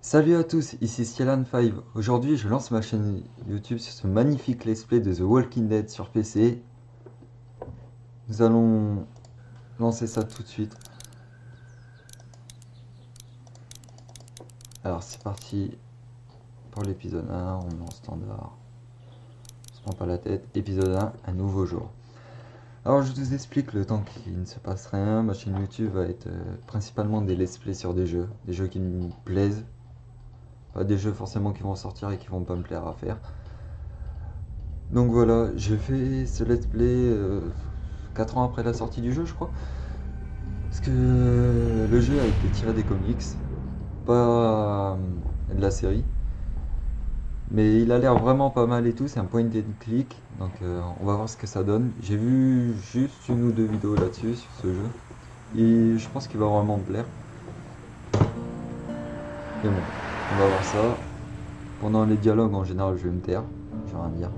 Salut à tous, ici Skellan5. Aujourd'hui, je lance ma chaîne YouTube sur ce magnifique let's play de The Walking Dead sur PC. Nous allons lancer ça tout de suite. Alors, c'est parti pour l'épisode 1. On met en standard. On se prend pas la tête. Épisode 1, un nouveau jour. Alors, je vous explique le temps qu'il ne se passe rien. Ma chaîne YouTube va être principalement des let's play sur des jeux qui me plaisent. Pas des jeux forcément qui vont sortir et qui vont pas me plaire à faire. Donc voilà, j'ai fait ce let's play 4 ans après la sortie du jeu, je crois. Parce que le jeu a été tiré des comics, pas de la série. Mais il a l'air vraiment pas mal et tout, c'est un point and click. Donc on va voir ce que ça donne. J'ai vu juste une ou deux vidéos là-dessus, sur ce jeu. Et je pense qu'il va vraiment me plaire. Mais bon, on va voir ça. Pendant les dialogues, en général, je vais me taire. Je vais rien dire.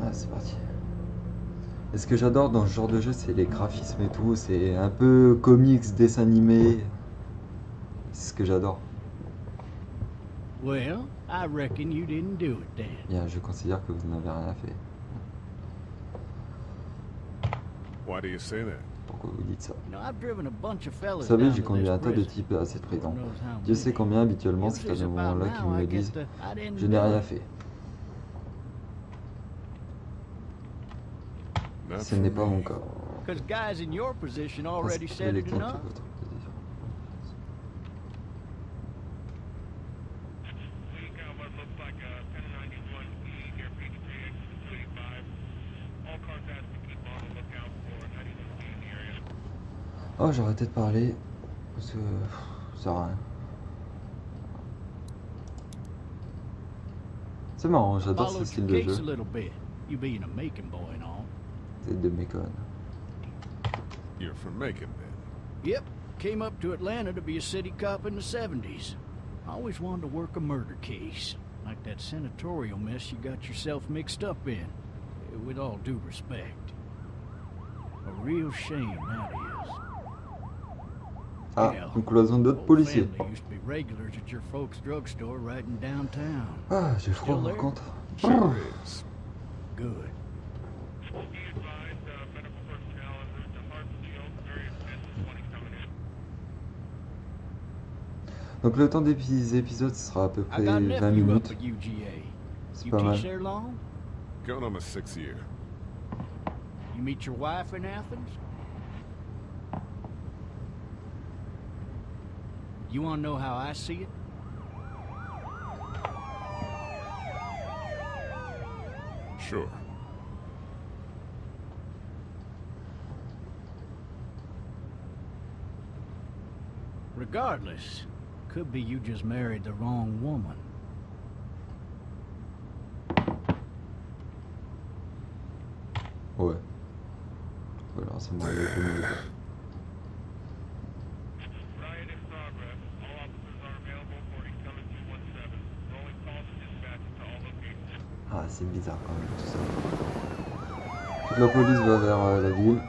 Ah, c'est parti. Et ce que j'adore dans ce genre de jeu, c'est les graphismes et tout. C'est un peu comics, dessin animé. C'est ce que j'adore. Well, I reckon you didn't do it then. Bien, je considère que vous n'avez rien fait. Why do you say that? Pourquoi vous dites ça? You know, I've driven a bunch of fellas Vous savez, down j'ai to conduit this un tas de prison. types à cette prison. Who knows how Dieu sait many. combien habituellement c'est à Usually ce it's about moment-là qu'ils now me I disent get I didn't je n'ai do rien it. fait. Not Ce for n'est pas me. mon cas. Because guys in your position Parce already que said les it clients enough. de votre position. We got what looks like a 1091E here, PDPX 285. All cars asked to keep on the lookout for 91E in the area. Oh, j'ai arrêté de parler. Parce que ça sert à rien. C'est marrant, j'adore ce Followed style your de case jeu. a little bit. You being a Macon boy and all. C'est de méconne. You're from Macon, then. Yep. Came up to Atlanta to be a city cop in the 70s. I always wanted to work a murder case. Like that senatorial mess you got yourself mixed up in. With all due respect. A real shame, that is. Ah, Hell, une cloison d'autres whole policiers. family used to be regulars at your folks' drugstore right in downtown. Ah, j'ai froid Still par there? contre. Sure is. Good. Be advised, medical personnel en route to Hartsfield, various 1020 coming in. Donc le temps des épisodes sera à peu I près got a 20 nephew up minutes. at UGA. C'est You pas teach mal. there long? Going on my 6th year. You meet your wife in Athens? You want to know how I see it? Sure. Regardless, could be you just married the wrong woman. Ouais. Voilà, c'est bon. Riot in progress. All officers are available for incoming 217. Rolling calls and dispatches to all locations. Ah, c'est bizarre quand même tout ça. Toute la police va vers la ville.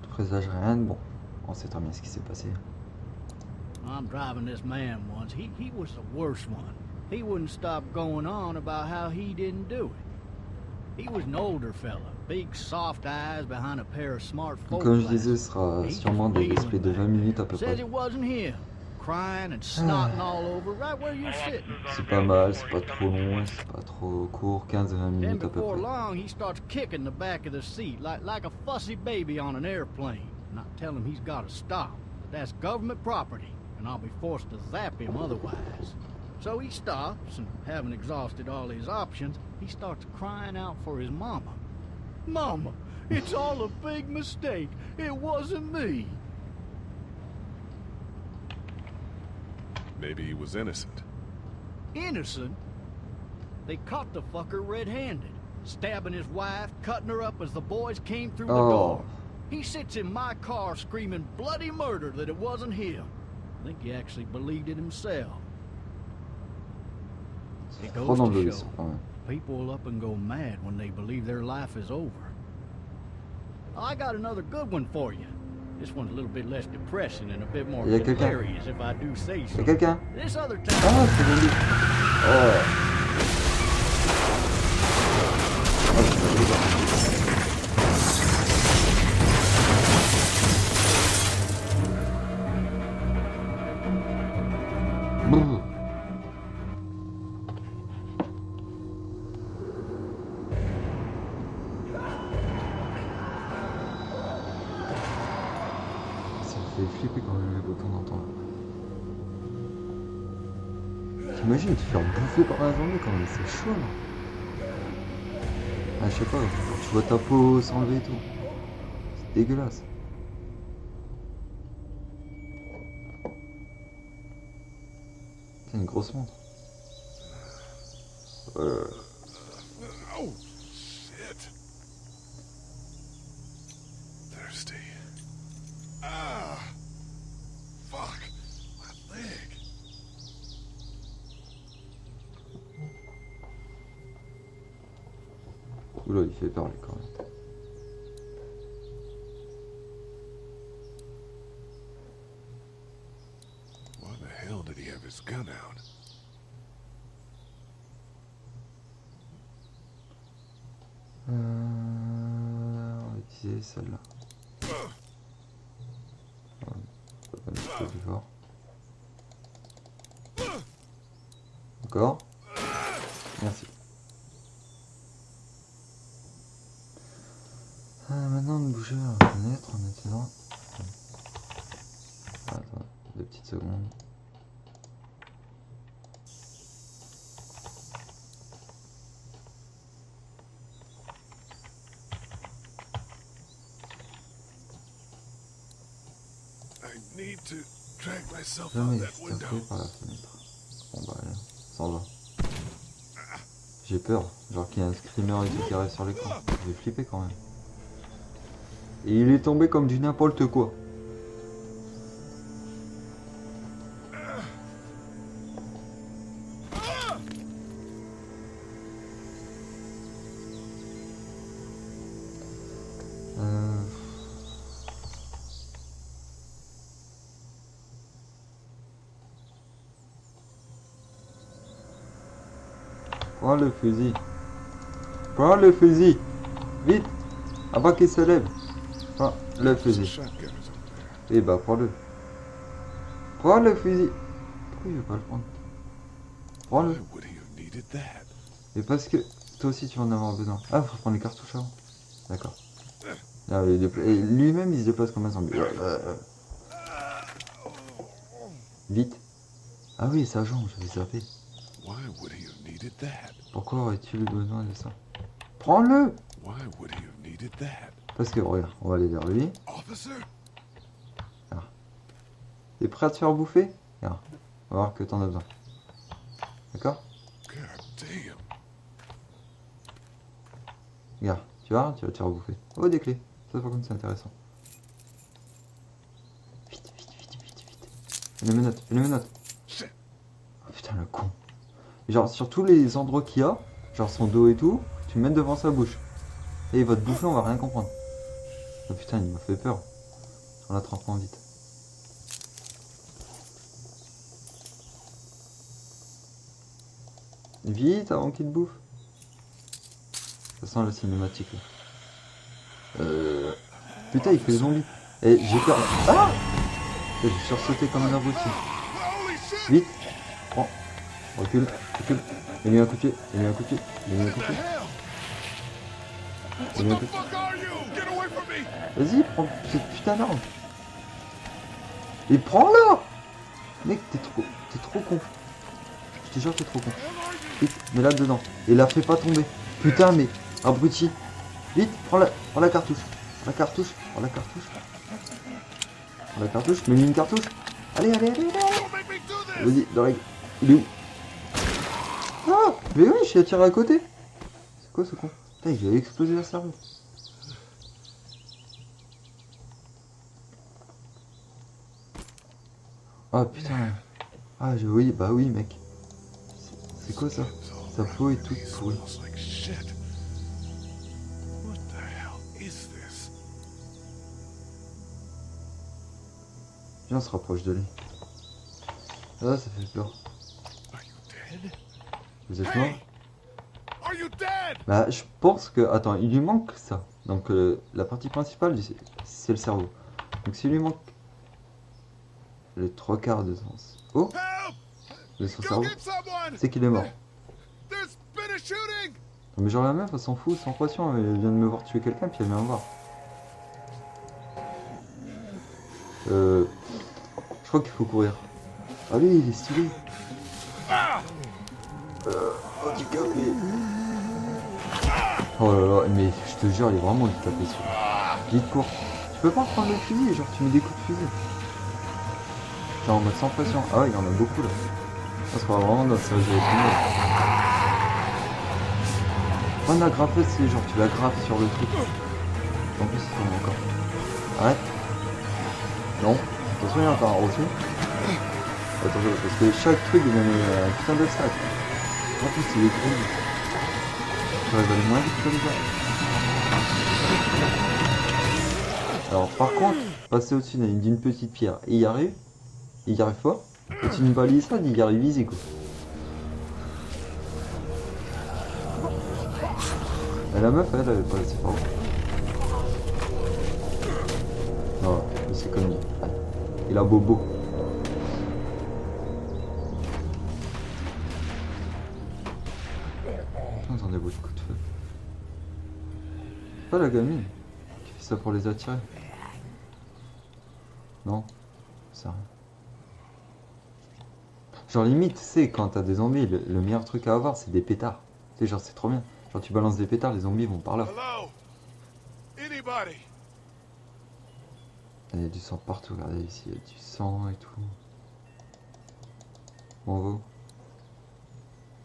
Je présage rien de bon. On sait très bien ce qui s'est passé. I'm driving this man once. He was the worst one. He wouldn't stop going on about how he didn't do it. He was an older fella, big soft eyes behind a pair of smart Donc, folk comme je disais, ce glasses. sera He sûrement just des wheeling displays de back 20 minutes à peu Says près. it wasn't him, crying and snotting all over right where you're sitting. C'est pas mal, c'est pas trop long, c'est pas trop court, 15-20 Then minutes à peu before près. long, he starts kicking the back of the seat like a fussy baby on an airplane. And I tell him he's got to stop. That's government property, and I'll be forced to zap him otherwise. So he stops, and having exhausted all his options, he starts crying out for his mama. Mama, it's all a big mistake. It wasn't me. Maybe he was innocent. Innocent? They caught the fucker red-handed, stabbing his wife, cutting her up as the boys came through the Oh. door. He sits in my car screaming bloody murder that it wasn't him. I think he actually believed it himself. It Trop goes dans to le show, quand même. people up and go mad when they believe their life is over. I got another good one for you. This one's a little bit less depressing and a bit more Il y a quelqu'un. hilarious, if I do say Y'a so. quelqu'un? This other Ah, town. c'est Lily. Oh. Oh, c'est Lily. Brrr. Ça me fait flipper quand même les bruits qu'on entend. T'imagines te faire bouffer par la journée quand même, c'est chaud là. Ah, je sais pas, tu vois ta peau s'enlever et tout. C'est dégueulasse. C'est une grosse montre. Oh, shit. Thirsty. Ah. Fuck. My leg. Oula, il fait peur lui quand même. Why the hell did he have his gun out? On va utiliser celle-là. Ouais, ça va un petit peu plus fort. Encore. Merci. Maintenant de bouger la fenêtre maintenant. Attends, 2 petites secondes. I need to drag myself Jamais out that tapé window. par la fenêtre. Bon bah allez, s'en va. J'ai peur, genre qu'il y ait un screamer et tout qui arrive sur l'écran. Je vais flipper quand même. Et il est tombé comme du n'importe quoi. Prends le fusil. Prends le fusil. Vite. Avant qu'il se lève. Prends le There's a fusil. shotgun is over there. Eh bah prends-le. Prends le fusil. Pourquoi il veut pas le prendre? Prends-le. Why would he have needed that? Et parce que toi aussi tu vas en avoir besoin. Ah, faut prendre les cartouches avant. D'accord. Ah, et lui-même il se déplace comme un zombie. Vite. Ah oui, sa jambe, je vais zapper. Why would he have needed that? Pourquoi aurais-tu eu besoin de ça? Prends-le! Why would he have needed that? Parce que regarde, on va aller vers lui. Officer? T'es prêt à te faire bouffer? Regarde, on va voir que t'en as besoin. D'accord? God damn. Regarde, tu vas te faire bouffer. Oh, des clés. Ça par contre c'est intéressant. Vite, vite, vite, vite, vite. Fais les menottes, fais les menottes. Shit. Oh putain le con. Et genre sur tous les endroits qu'il y a, genre son dos et tout, tu le mets devant sa bouche. Et il va te bouffer, on va rien comprendre. Oh putain, il m'a fait peur. En l'attrapant vite. Vite avant qu'il te bouffe. Ça sent la cinématique là. Putain, il fait zombie. Et j'ai peur. Ah! J'ai sursauté comme un abruti. Holy shit! Vite. Prends. Recule. Recule. Mets-lui un coup de pied. Mets-lui un coup de pied. Mets-lui un coup de pied. What Mets-lui un the coup de pied. fuck are you? Get away from me! Vas-y, prends cette putain d'arme. Et prends-la! Mec, t'es trop con. Je te jure, t'es trop con. Vite, mets-la dedans. Et la fais pas tomber. Putain, mais abruti. Vite, prends la cartouche. Prends la cartouche. Prends la cartouche. Prends la cartouche. Mets-lui une cartouche. Allez, allez, allez, allez. Don't make me do this! Vas-y, dans la... Il est où? Ah! Mais oui, je suis attiré à côté. C'est quoi ce con? Putain, il a explosé la cerveau. Ah putain. Ah oui, bah oui mec. C'est quoi ça? Sa peau est toute It pourrie. smells like shit. What the hell is this? Viens, on se rapproche de lui. Ah, ça fait peur. Are you dead? Vous êtes mort? Hey! Are you dead? Bah, je pense que... Attends, il lui manque ça. Donc, la partie principale, c'est le cerveau. Donc, s'il lui manque les 3/4 de sens. Oh, Help! de son Go cerveau, get someone! c'est qu'il est mort. There's been a shooting! Non, mais genre, la meuf, elle s'en fout, sans pression. Elle vient de me voir tuer quelqu'un, puis elle vient me voir. Je crois qu'il faut courir. Ah, lui, il est stylé. Handicapé. Oh là là, mais je te jure, il est vraiment handicapé celui-là. Vite, cours. Tu peux pas prendre le fusil, genre tu mets des coups de fusil. Genre en mode sans pression. Ah ouais, il y en a beaucoup là. Ça sera vraiment dans ce jeu. Prends la graffeuse, c'est genre tu la graffes sur le truc. En plus, il tombe encore. Arrête. Non. Attention, il y a encore un reçu. Attention, parce que chaque truc il donne un putain de sac. En plus, il est gros. Ça va aller moins vite comme ça. Alors, par contre, passer au-dessus d'une petite pierre et y arrive. Il y arrive pas. Au-dessus d'une palissade, il y arrive easy quoi. Et la meuf, elle avait pas laissé faire. Non, mais c'est comme lui. Il a bobo. J'entends des bruits de coups de feu. C'est pas la gamine qui fait ça pour les attirer. Non, c'est rien. Genre limite, tu sais, quand t'as des zombies, le meilleur truc à avoir, c'est des pétards. Tu sais, genre c'est trop bien. Genre tu balances des pétards, les zombies vont par là. Hello? Anybody? Il y a du sang partout, regardez ici, il y a du sang et tout. Bon, on va où?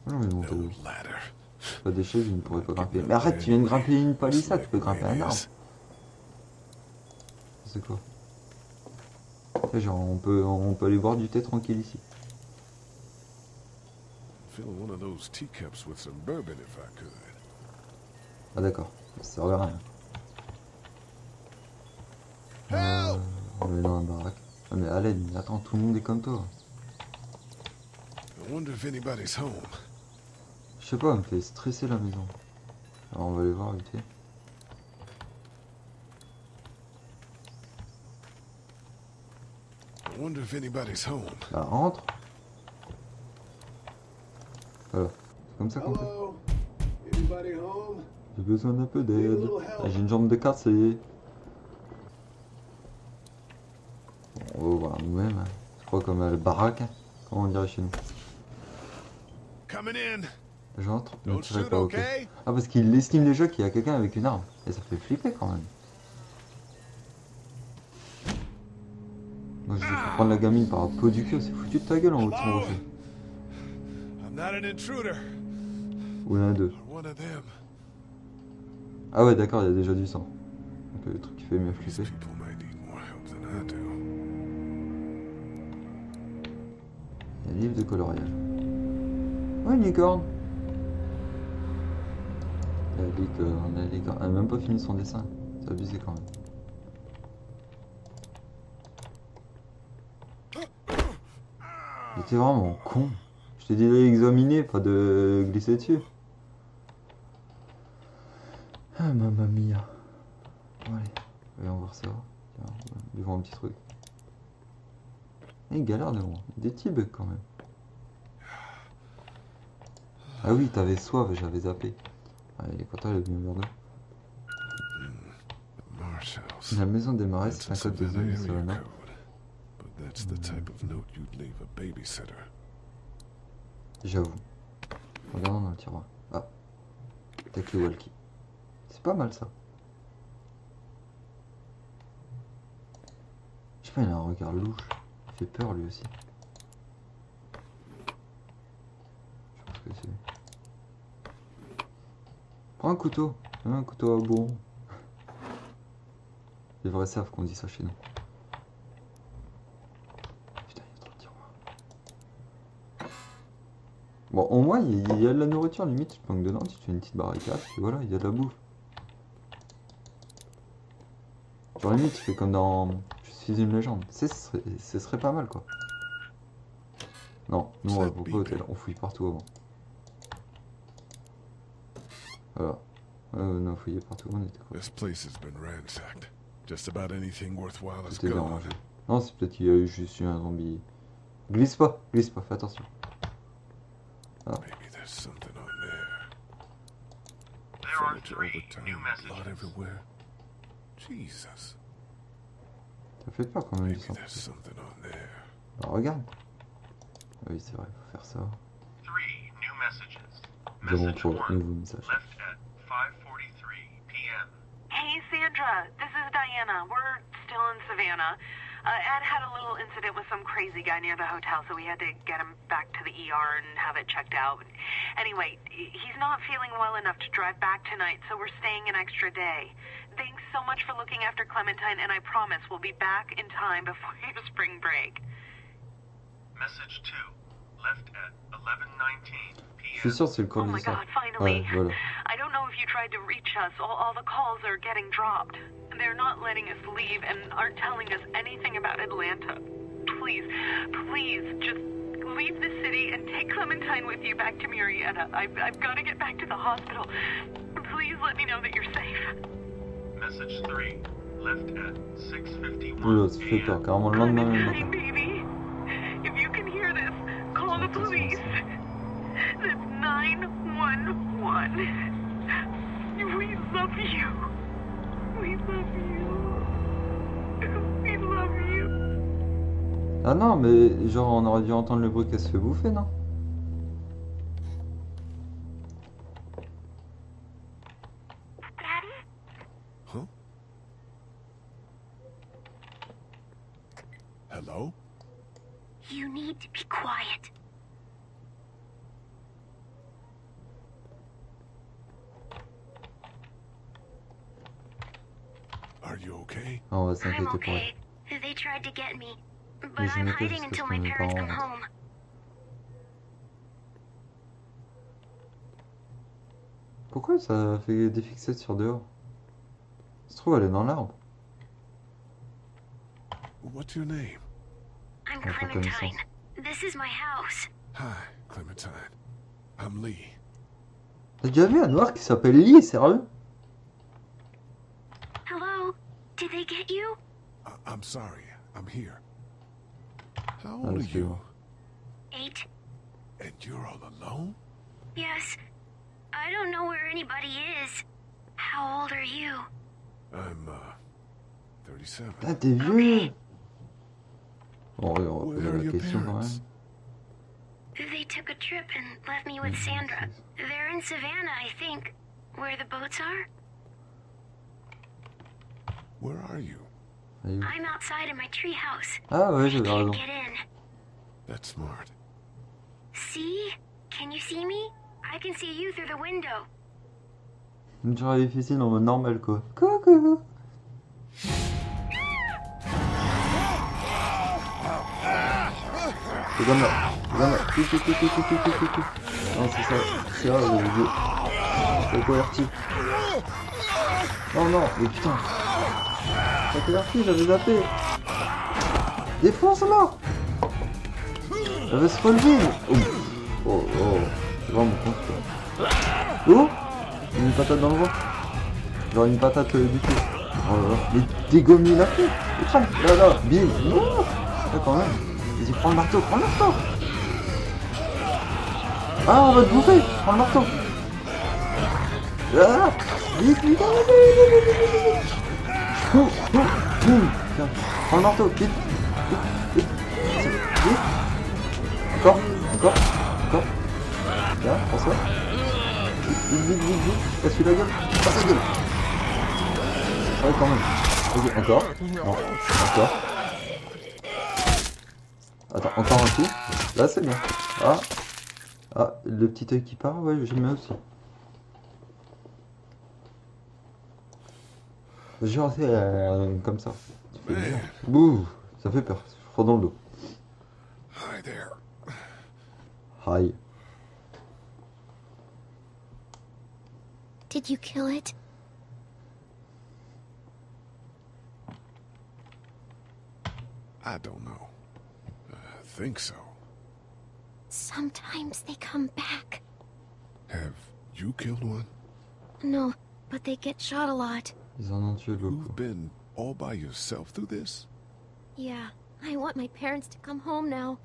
J'ai envie de monter No où? ladder. Pas des chaises, je ne pourrais pas grimper. Mais arrête, tu viens de grimper une palissade, tu peux grimper un arbre. C'est quoi? Tu sais, genre on peut aller boire du thé tranquille ici. Fill one of those teacups with some bourbon if I could. Ah d'accord, ça sert à rien. On est dans la baraque. Ah mais à l'aide, attends, tout le monde est comme toi. I wonder if anybody's home. Je sais pas, elle me fait stresser la maison. Alors on va aller voir vite fait. I wonder if anybody's home. Bah rentre. Voilà, c'est comme ça qu'on fait. Hello? Anybody home? J'ai besoin d'un peu d'aide. Ah, j'ai une jambe de cassée. Bon, on va voir nous-mêmes. Hein. Je crois comme le baraque, hein. Comment on dirait chez nous. Coming in. J'entre, ne Don't tirez shoot, pas, ok. okay? Ah parce qu'il estime déjà qu'il y a quelqu'un avec une arme. Et ça fait flipper quand même. Moi je vais prendre la gamine par un pot du cul, c'est foutu de ta gueule en haut de son Hello? rocher. I'm not an intruder. Ou l'un d'eux. Or one of them. Ah ouais d'accord, il y a déjà du sang. Donc le truc qui fait mieux These flipper. people might need more help than I do. Il y a un livre de coloriage. Oh une licorne. La licorne. Elle a même pas fini son dessin. C'est abusé quand même. Il était vraiment con. Je t'ai dit d'aller examiner, pas de glisser dessus. Ah mamma mia. Bon, allez, voyons voir ça. Tiens, on va voir un petit truc. Il galère de loin. Des petits bugs quand même. Ah oui, t'avais soif, j'avais zappé. Ah, il est content, il est venu vers nous. Marsh house. La maison des marais, That's c'est a un code de Savannah zone, area non? code. But that's the type of note you'd leave a babysitter. J'avoue. Regardons dans le tiroir. Ah. Take le walkie. C'est pas mal ça. Je sais pas, il a un regard louche. Il fait peur lui aussi. Je pense que c'est. Prends un couteau. Un couteau à bourron. Les vrais savent qu'on dit ça chez nous. Putain, il y a trop de tiroirs. Bon, au moins, il y a de la nourriture, limite, tu te planques dedans, tu te fais une petite barricade, et voilà, il y a de la bouffe. Genre, limite, tu fais comme dans Je suis une légende. Ce serait pas mal, quoi. Non, nous, on va pas au hôtel, on fouille partout avant. Voilà. On a fouillé partout, on était quoi. This place has been ransacked. Just about anything worthwhile has Tout est gone. dérangé. Non, c'est peut-être qu'il y a eu juste eu un zombie. Glisse pas, fais attention. Maybe there's something on there. There are Furniture 3 overturned, new blood messages. everywhere. Jesus. Ça fait peur quand même, Maybe du sang. there's something on there. Bah, regarde. Oui, c'est vrai, faut faire ça. 3 new messages. Nous avons Message pour 1, nouveau message. left at 5:43 p.m. Hey, Sandra. This is Diana. We're still in Savannah. Ed had a little incident with some crazy guy near the hotel, so we had to get him back to the ER and have it checked out. Anyway, he's not feeling well enough to drive back tonight, so we're staying an extra day. Thanks so much for looking after Clementine, and I promise we'll be back in time before your spring break. Message 2, left at 11:19 Je suis p.m. sûr que c'est le Oh corps my du sang. God, finally. Ouais, voilà. I don't know if you tried to reach us. All the calls are getting dropped. They're not letting us leave and aren't telling us anything about Atlanta. Please, just leave the city and take Clementine with you back to Murrieta. I've got to get back to the hospital. Please let me know that you're safe. Message 3, left at 6:51 Oula, ça fait peur, p.m. carrément le lendemain même Clementine, matin. baby. If you can hear this, call the police. That's 911. We love you. We love you. We love you. Ah non, mais genre on aurait dû entendre le bruit qu'elle se fait bouffer, non? Daddy? Huh? Hello? You need to be quiet. Are you okay? Ah, on va I'm s'inquiéter pour elle. okay. They tried to get me, but Mais je I'm m'inquiète hiding parce que until c'est my mes parents come parents. home. Pourquoi ça fait des fixettes sur dehors? Ça se trouve, elle est dans l'arbre. What's your name? I'm On prend Clementine. connaissance. This is my house. Hi, Clementine. I'm Lee. T'as déjà vu un noir qui s'appelle Lee, sérieux? Hello? Did they get you? I'm sorry. I'm here. How Ah, old are c'est you? bon. 8. And you're all alone? Yes. I don't know where anybody is. How old are you? I'm, 37. Ah, t'es vieux! Bon, on va Where poser are la your question quand parents? même. They took a trip and left me with Sandra. They're in Savannah, I think. Where the boats are? Where are you? Elle est où? I'm outside in my treehouse. Ah ouais, I j'avais can't raison. get in. That's smart. See? Can you see me? I can see you through the window. Une journée difficile en mode normal, quoi. Coucou! C'est comme là. C'est comme là. Coucou. Non, c'est ça. C'est là, le vieux. C'est converti. Non, mais putain. C'est converti, j'avais zappé. Défonce-la! J'avais se relever. Oh. C'est vraiment con, ça. Oh! Une patate dans le ventre. Genre une patate du cul. Oh là là. Mais dégomme-lui la queue. Là, bim. Non. Là quand même. Vas-y, prends le marteau. Ah, on va te bouffer. Prends le marteau. Ah, vite. Boum. Tiens, prends le marteau. Vite. Encore. Tiens, prends ça. Vite. Casse-lui la gueule. Casse la gueule. Ouais, quand même. Ok, encore. Non, encore. Attends, encore un coup. Là, c'est bien. Ah, le petit œil qui part, ouais, j'aime bien aussi. Genre, c'est comme ça. Tu fais bien. Bouh, ça fait peur. Froid dans le dos. Hi there. Hi. Did you kill it? I don't know. I think so. Sometimes they come back. Have you killed one? No, but they get shot a lot. Ils en ont tué beaucoup. You've been all by yourself through this? Yeah, I want my parents to come home now.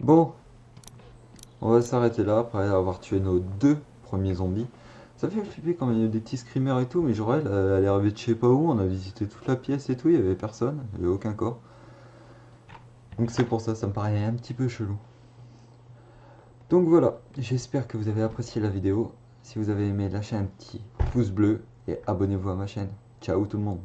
Bon, on va s'arrêter là après avoir tué nos 2 premiers zombies. Ça fait flipper quand il y a des petits screamers et tout, mais genre elle est arrivée de je sais pas où, on a visité toute la pièce et tout, il y avait personne, il y avait aucun corps. Donc c'est pour ça, ça me paraît un petit peu chelou. Donc voilà, j'espère que vous avez apprécié la vidéo. Si vous avez aimé, lâchez un petit pouce bleu et abonnez-vous à ma chaîne. Ciao tout le monde.